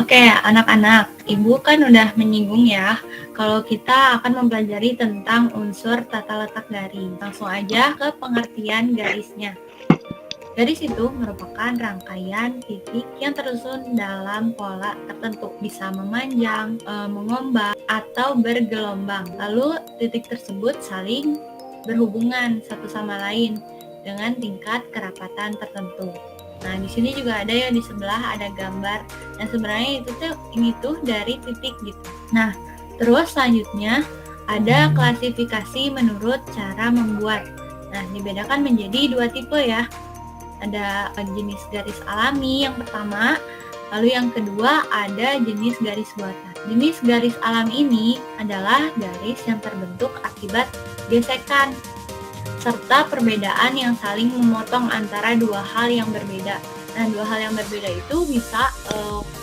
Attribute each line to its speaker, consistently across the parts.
Speaker 1: Oke, anak-anak, Ibu kan udah menyinggung ya, kalau kita akan mempelajari tentang unsur tata letak garis. Langsung aja ke pengertian garisnya. Garis itu merupakan rangkaian titik yang tersusun dalam pola tertentu, bisa memanjang, mengombak, atau bergelombang. Lalu titik tersebut saling berhubungan satu sama lain dengan tingkat kerapatan tertentu. Nah, di sini juga ada ya, di sebelah ada gambar. Nah, sebenarnya ini tuh dari titik gitu. Nah, terus selanjutnya ada klasifikasi menurut cara membuat. Nah, dibedakan menjadi 2 tipe ya. Ada jenis garis alami yang pertama, lalu yang kedua ada jenis garis buatan. Jenis garis alami ini adalah garis yang terbentuk akibat gesekan serta perbedaan yang saling memotong antara dua hal yang berbeda. Nah, dua hal yang berbeda itu bisa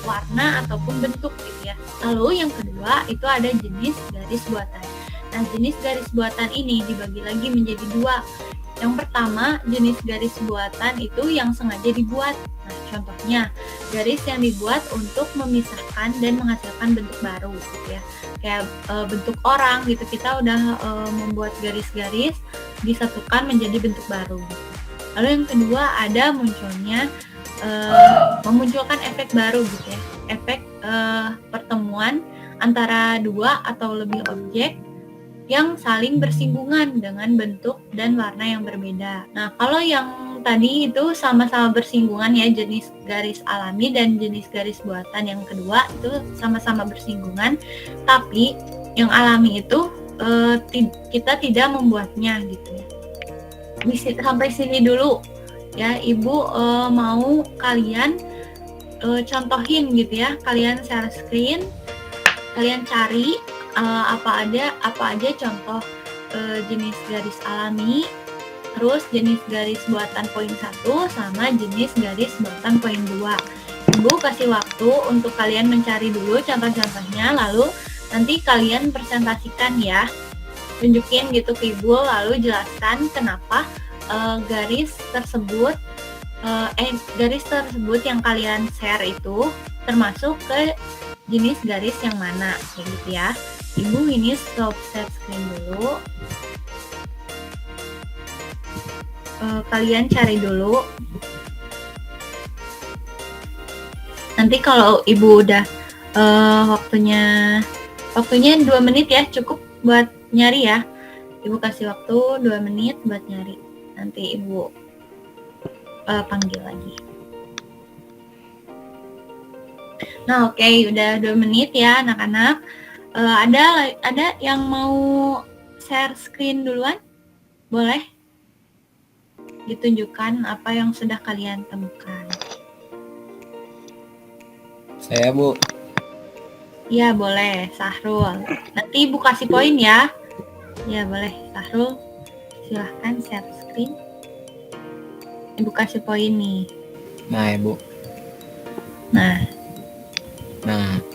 Speaker 1: warna ataupun bentuk gitu ya. Lalu yang kedua itu ada jenis garis buatan. Nah, jenis garis buatan ini dibagi lagi menjadi 2. Yang pertama, jenis garis buatan itu yang sengaja dibuat. Nah, contohnya garis yang dibuat untuk memisahkan dan menghasilkan bentuk baru gitu ya. Kayak bentuk orang gitu, kita udah membuat garis-garis disatukan menjadi bentuk baru gitu. Lalu yang kedua ada memunculkan efek baru gitu ya. Efek pertemuan antara 2 atau lebih objek yang saling bersinggungan dengan bentuk dan warna yang berbeda. Nah, kalau yang tadi itu sama-sama bersinggungan ya, jenis garis alami dan jenis garis buatan yang kedua itu sama-sama bersinggungan, tapi yang alami itu kita tidak membuatnya gitu ya. Sampai sini dulu ya, Ibu mau kalian contohin gitu ya, kalian share screen, kalian cari apa aja contoh jenis garis alami, terus jenis garis buatan poin 1 sama jenis garis buatan poin 2. Ibu kasih waktu untuk kalian mencari dulu contoh-contohnya, lalu nanti kalian presentasikan ya, tunjukin gitu ke Ibu, lalu jelaskan kenapa garis tersebut yang kalian share itu termasuk ke jenis garis yang mana, kayak gitu ya. Ibu ini stop share screen dulu. Kalian cari dulu. Nanti kalau Ibu udah waktunya 2 menit ya, cukup buat nyari ya. Ibu kasih waktu 2 menit buat nyari. Nanti Ibu panggil lagi. Nah, oke, udah 2 menit ya anak-anak. Ada yang mau share screen duluan? Boleh? Ditunjukkan apa yang sudah kalian temukan.
Speaker 2: Saya, Bu.
Speaker 1: Ya, boleh, Sahrul. Nanti Ibu kasih poin ya. Ya, boleh, Sahrul. Silahkan share screen. Ibu kasih poin nih.
Speaker 2: Nah, Ibu.
Speaker 1: Nah,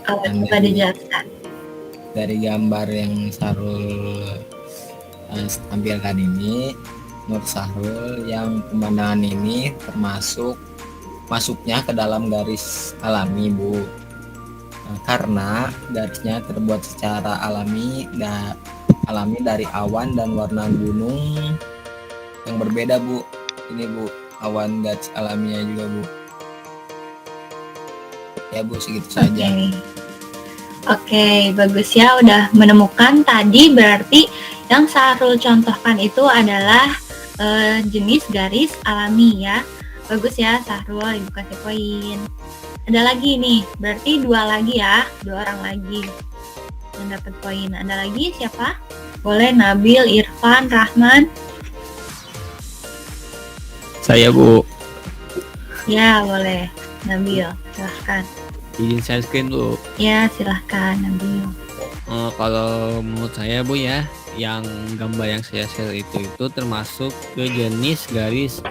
Speaker 1: coba dijelaskan.
Speaker 2: Dari gambar yang Sahrul tampilkan ini, menurut Sahrul yang pemandangan ini masuknya ke dalam garis alami, Bu. Karena garisnya terbuat secara alami dari awan dan warna gunung yang berbeda, Bu. Ini, Bu, awan garis alaminya juga, Bu. Ya, Bu, segitu saja.
Speaker 1: Oke, bagus ya, udah menemukan tadi. Berarti yang Sahrul contohkan itu adalah jenis garis alami ya. Bagus ya Sahrul, Ibu kasih poin. Ada lagi nih, berarti 2 lagi ya, 2 orang lagi yang dapat poin. Ada lagi siapa? Boleh, Nabil, Irfan, Rahman.
Speaker 3: Saya, Bu.
Speaker 1: Ya, boleh. Nabil, silahkan.
Speaker 3: Izin share screen, Bu.
Speaker 1: Ya, silahkan Nabil.
Speaker 3: Kalau menurut saya, Bu ya, yang gambar yang saya share itu termasuk ke jenis garis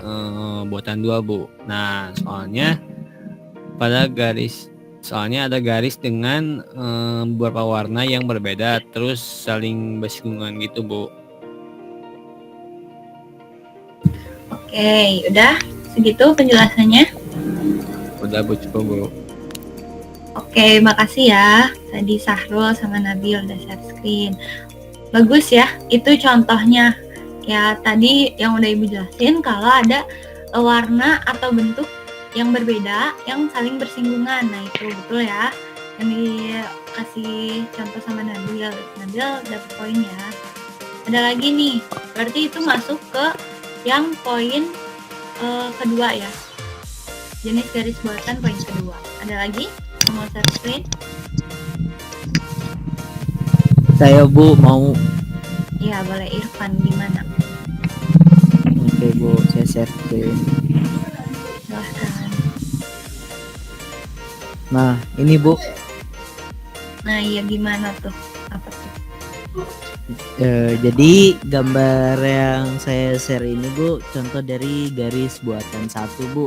Speaker 3: buatan 2, Bu. Nah, soalnya ada garis dengan beberapa warna yang berbeda, terus saling bersinggungan gitu, Bu.
Speaker 1: Oke, udah segitu penjelasannya?
Speaker 3: Udah, Bu, cukup, Bu.
Speaker 1: Oke, makasih ya. Tadi Sahrul sama Nabil udah share screen. Bagus ya, itu contohnya. Ya, tadi yang udah Ibu jelasin kalau ada warna atau bentuk yang berbeda yang saling bersinggungan. Nah, itu betul ya. Yang dikasih contoh sama Nabil. Nabil dapat poin ya. Ada lagi nih, berarti itu masuk ke yang poin kedua ya. Jenis garis buatan poin kedua. Ada lagi? Mau share screen?
Speaker 4: Saya Bu mau.
Speaker 1: Iya, boleh. Irfan gimana?
Speaker 4: Oke Bu, saya share screen.
Speaker 1: Silahkan.
Speaker 4: Nah ini Bu,
Speaker 1: Nah, iya gimana tuh? Apa tuh?
Speaker 4: jadi gambar yang saya share ini Bu, contoh dari garis buatan satu Bu.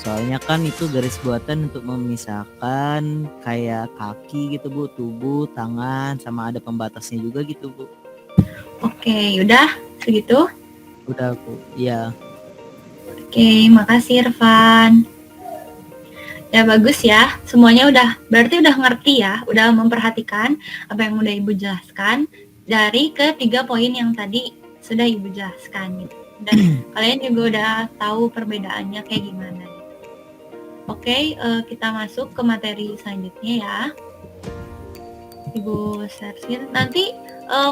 Speaker 4: Soalnya kan itu garis buatan untuk memisahkan kayak kaki gitu Bu, tubuh, tangan, sama ada pembatasnya juga gitu Bu.
Speaker 1: Oke, udah segitu.
Speaker 4: Udah Bu, iya.
Speaker 1: Oke, makasih Irfan. Ya bagus ya, semuanya berarti udah ngerti ya, udah memperhatikan apa yang udah Ibu jelaskan dari ketiga poin yang tadi sudah Ibu jelaskan gitu. Dan kalian juga udah tahu perbedaannya kayak gimana. Oke, kita masuk ke materi selanjutnya ya. Ibu share. Nanti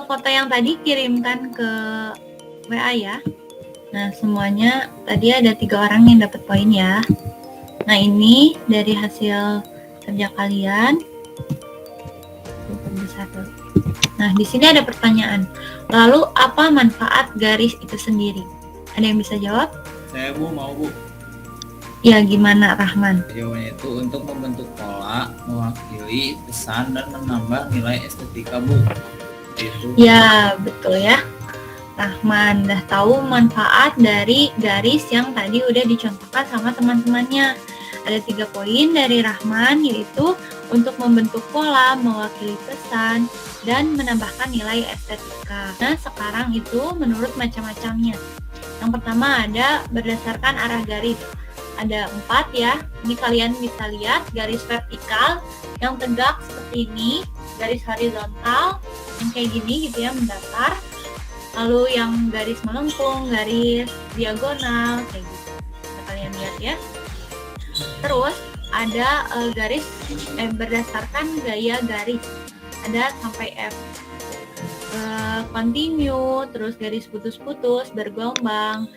Speaker 1: foto yang tadi kirimkan ke WA ya. Nah, semuanya tadi ada 3 orang yang dapat poin ya. Nah, ini dari hasil kerja kalian. Nah, di sini ada pertanyaan. Lalu, apa manfaat garis itu sendiri? Ada yang bisa jawab?
Speaker 2: Saya Bu mau Bu.
Speaker 1: Ya, gimana Rahman?
Speaker 2: Jawabannya itu untuk membentuk pola, mewakili pesan dan menambah nilai estetika Bu. Itu.
Speaker 1: Ya, betul ya. Rahman udah tahu manfaat dari garis yang tadi udah dicontohkan sama teman-temannya. Ada 3 poin dari Rahman, yaitu untuk membentuk pola, mewakili pesan, dan menambahkan nilai estetika. Nah, sekarang itu menurut macam-macamnya. Yang pertama ada berdasarkan arah garis. Ada 4 ya. Ini kalian bisa lihat garis vertikal yang tegak seperti ini, garis horizontal yang kayak gini gitu ya, mendatar. Lalu yang garis melengkung, garis diagonal kayak gitu. Nah, kalian lihat ya. Terus ada garis berdasarkan gaya garis. Ada sampai F. Continue, terus garis putus-putus, bergelombang,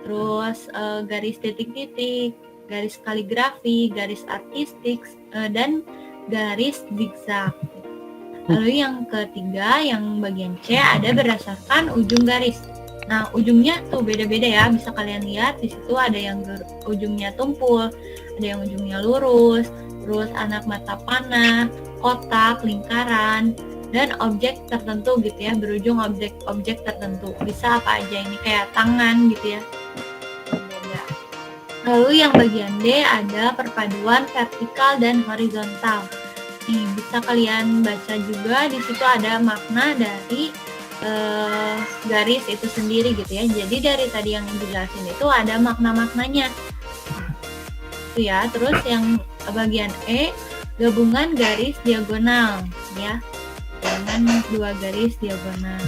Speaker 1: terus garis titik-titik, garis kaligrafi, garis artistik, dan garis zigzag. Lalu yang ketiga, yang bagian C ada berdasarkan ujung garis. Nah, ujungnya tuh beda-beda ya, bisa kalian lihat di situ ada yang ujungnya tumpul, ada yang ujungnya lurus, terus anak mata panah, kotak, lingkaran, dan objek tertentu gitu ya, berujung objek tertentu. Bisa apa aja ini, kayak tangan gitu ya. Beda. Lalu yang bagian D ada perpaduan vertikal dan horizontal. Nih, bisa kalian baca juga di situ ada makna dari garis itu sendiri gitu ya. Jadi dari tadi yang dijelasin itu ada makna-maknanya. Itu ya. Terus yang bagian E gabungan garis diagonal ya. Dengan 2 garis diagonal.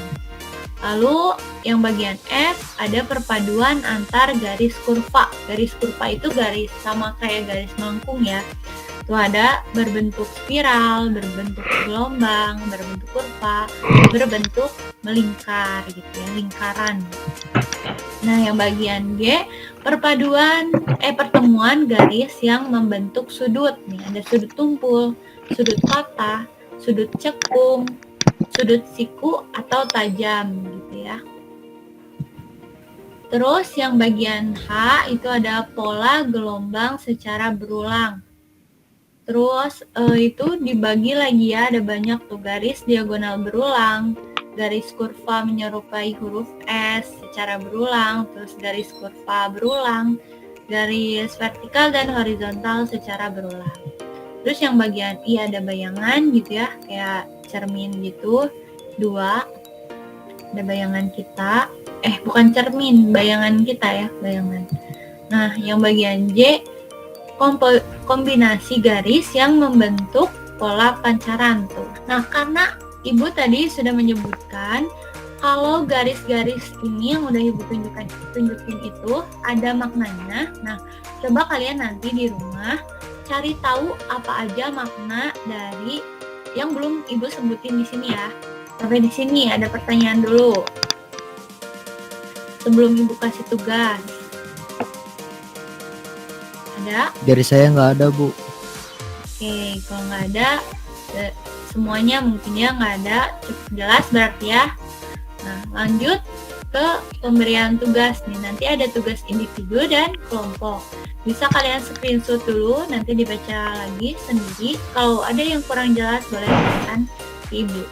Speaker 1: Lalu yang bagian F ada perpaduan antar garis kurva. Garis kurva itu garis sama kayak garis melengkung ya. Itu ada berbentuk spiral, berbentuk gelombang, berbentuk kurva, berbentuk melingkar gitu ya, lingkaran. Nah, yang bagian G pertemuan garis yang membentuk sudut. Nih, ada sudut tumpul, sudut patah, sudut cekung, sudut siku atau tajam gitu ya. Terus yang bagian H itu ada pola gelombang secara berulang. Terus itu dibagi lagi ya, ada banyak tuh garis diagonal berulang, garis kurva menyerupai huruf S secara berulang, terus garis kurva berulang, garis vertikal dan horizontal secara berulang. Terus yang bagian I ada bayangan gitu ya, kayak cermin gitu, 2, ada bayangan kita, bukan cermin, bayangan kita ya, bayangan. Nah, yang bagian J kombinasi garis yang membentuk pola pancaran tuh. Nah, karena Ibu tadi sudah menyebutkan kalau garis-garis ini yang udah Ibu tunjukin itu ada maknanya. Nah, coba kalian nanti di rumah cari tahu apa aja makna dari yang belum Ibu sebutin di sini ya. Sampai di sini ada pertanyaan dulu. Sebelum Ibu kasih tugas. Ada?
Speaker 4: Dari saya nggak ada, Bu.
Speaker 1: Oke, kalau nggak ada, semuanya mungkin ya nggak ada, cukup jelas berarti ya. Nah, lanjut ke pemberian tugas nih. Nanti ada tugas individu dan kelompok. Bisa kalian screenshot dulu, nanti dibaca lagi sendiri. Kalau ada yang kurang jelas, boleh tanyakan ke Ibu.